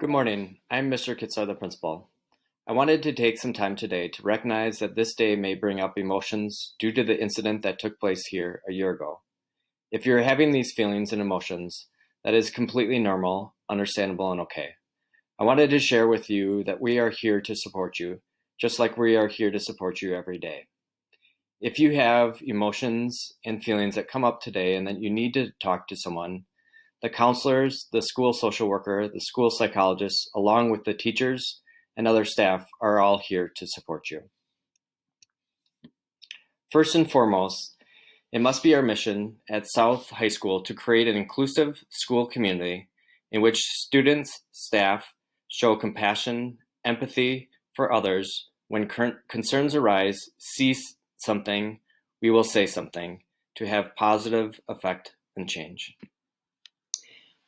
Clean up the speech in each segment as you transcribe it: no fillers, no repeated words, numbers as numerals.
Good morning. I'm Mr. Kitzar, the principal. I wanted to take some time today to recognize that this day may bring up emotions due to the incident that took place here a year ago. If you're having these feelings and emotions, that is completely normal, understandable, and okay. I wanted to share with you that we are here to support you, just like we are here to support you every day. If you have emotions and feelings that come up today and that you need to talk to someone, the counselors, the school social worker, the school psychologists, along with the teachers and other staff are all here to support you. First and foremost, it must be our mission at South High School to create an inclusive school community in which students, staff show compassion, empathy for others. When concerns arise, see something, we will say something to have positive effect and change.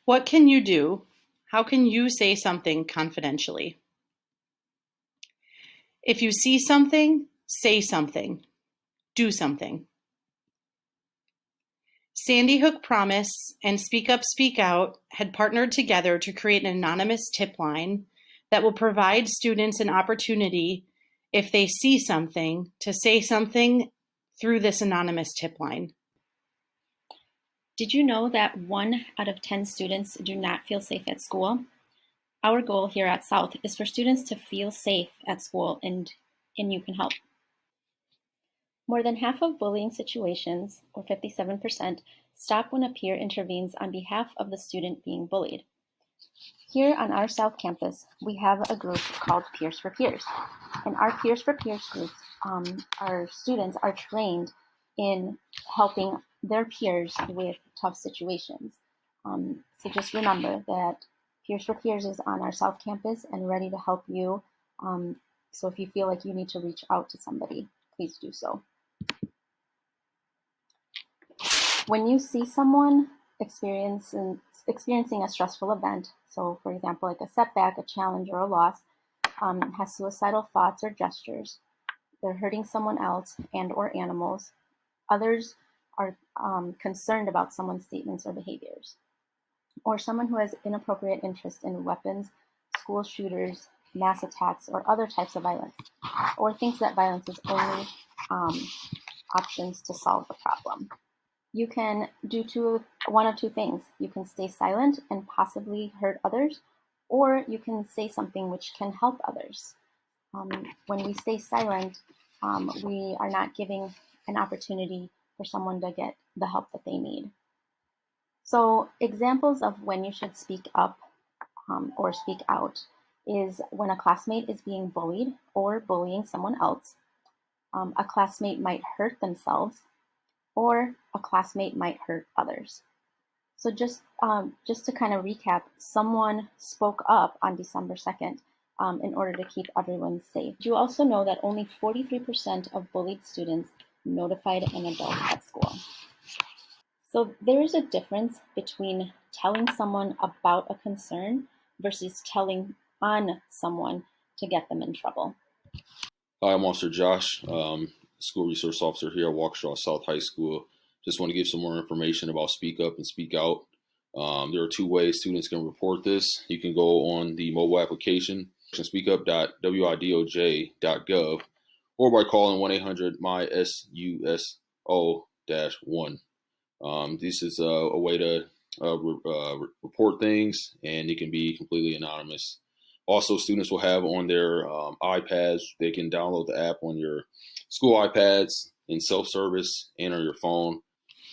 What can you do? How can you say something confidentially? If you see something, say something. Do something. Sandy Hook Promise and Speak Up, Speak Out had partnered together to create an anonymous tip line that will provide students an opportunity, if they see something, to say something through this anonymous tip line. Did you know that 1 out of 10 students do not feel safe at school? Our goal here at South is for students to feel safe at school, and you can help. More than half of bullying situations, or 57%, stop when a peer intervenes on behalf of the student being bullied. Here on our South Campus, we have a group called Peers for Peers. And our Peers for Peers groups, our students are trained in helping their peers with tough situations. So just remember that Peers for Peers is on our South Campus and ready to help you. So if you feel like you need to reach out to somebody, please do so. When you see someone experiencing a stressful event, so for example, like a setback, a challenge, or a loss, has suicidal thoughts or gestures, they're hurting someone else and or animals, others are concerned about someone's statements or behaviors, or someone who has inappropriate interest in weapons, school shooters, mass attacks, or other types of violence, or thinks that violence is only options to solve the problem. You can do one of two things. You can stay silent and possibly hurt others, or you can say something which can help others. When we stay silent, we are not giving an opportunity for someone to get the help that they need. So examples of when you should speak up or speak out is when a classmate is being bullied or bullying someone else. A classmate might hurt themselves, or a classmate might hurt others. So just to kind of recap, someone spoke up on December 2nd in order to keep everyone safe. You also know that only 43% of bullied students notified an adult at school. So there is a difference between telling someone about a concern versus telling on someone to get them in trouble. Hi, I'm Officer Josh, School Resource Officer here at Waukesha South High School. Just want to give some more information about Speak Up and Speak Out. There are 2 ways students can report this. You can go on the mobile application, speakup.widoj.gov, or by calling 1-800-MY-SUSO-1. This is a way to report things, and it can be completely anonymous. Also, students will have on their iPads, they can download the app on your school iPads in self-service and on your phone.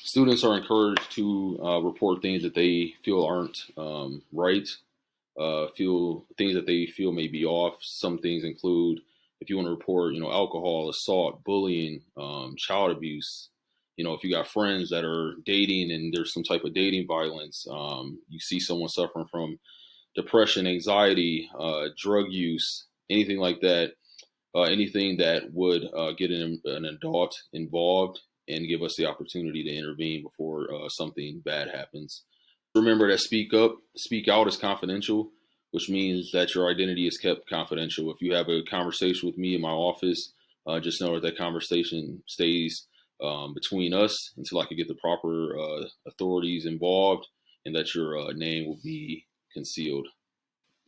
Students are encouraged to report things that they feel aren't right, feel things that they feel may be off. Some things include, if you want to report, alcohol, assault, bullying, child abuse. If you got friends that are dating and there's some type of dating violence, you see someone suffering from depression, anxiety, drug use, anything like that, anything that would get an adult involved and give us the opportunity to intervene before something bad happens. Remember that Speak Up, Speak Out is confidential, which means that your identity is kept confidential. If you have a conversation with me in my office, just know that conversation stays between us until I can get the proper authorities involved, and that your name will be concealed.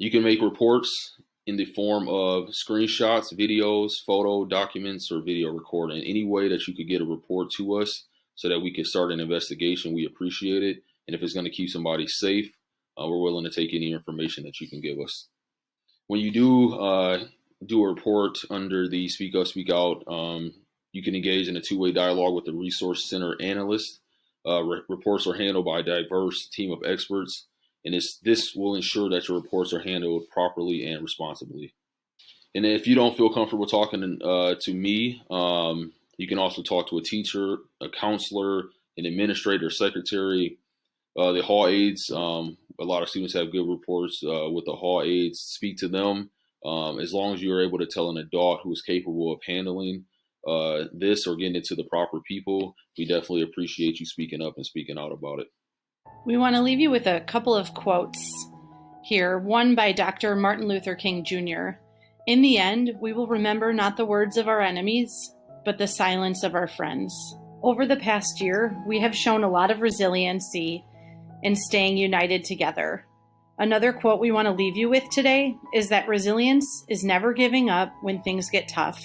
You can make reports in the form of screenshots, videos, photo, documents, or video recording. Any way that you could get a report to us so that we can start an investigation, we appreciate it. And if it's going to keep somebody safe, we're willing to take any information that you can give us. When you do a report under the Speak Up, Speak Out, you can engage in a two-way dialogue with the Resource Center analyst. Reports are handled by a diverse team of experts, and this will ensure that your reports are handled properly and responsibly. And if you don't feel comfortable talking to me, you can also talk to a teacher, a counselor, an administrator, secretary, the hall aides. A lot of students have good reports with the hall aides. Speak to them. As long as you're able to tell an adult who is capable of handling this or getting it to the proper people, we definitely appreciate you speaking up and speaking out about it. We want to leave you with a couple of quotes here, one by Dr. Martin Luther King Jr. In the end, we will remember not the words of our enemies, but the silence of our friends. Over the past year, we have shown a lot of resiliency in staying united together. Another quote we want to leave you with today is that resilience is never giving up when things get tough.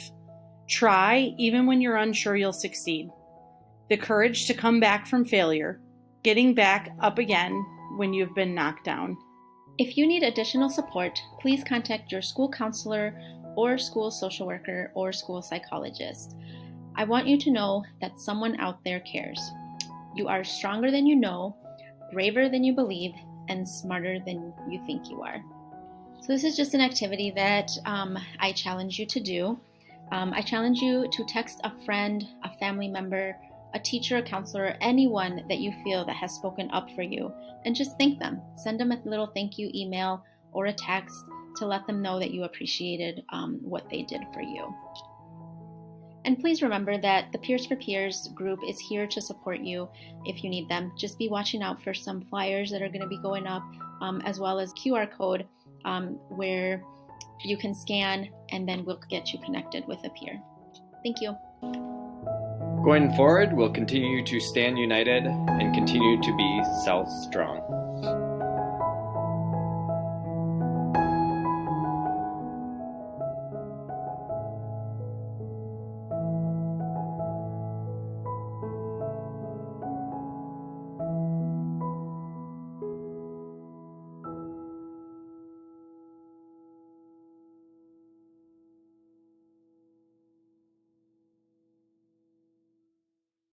Try even when you're unsure you'll succeed. The courage to come back from failure, getting back up again when you've been knocked down. If you need additional support, please contact your school counselor or school social worker or school psychologist. I want you to know that someone out there cares. You are stronger than you know, braver than you believe, and smarter than you think you are. So this is just an activity that I challenge you to do. I challenge you to text a friend, a family member, a teacher, a counselor, anyone that you feel that has spoken up for you, and just thank them. Send them a little thank you email or a text to let them know that you appreciated what they did for you. And please remember that the Peers for Peers group is here to support you if you need them. Just be watching out for some flyers that are going to be going up, as well as QR code where you can scan, and then we'll get you connected with a peer. Thank you. Going forward, we'll continue to stand united and continue to be South strong.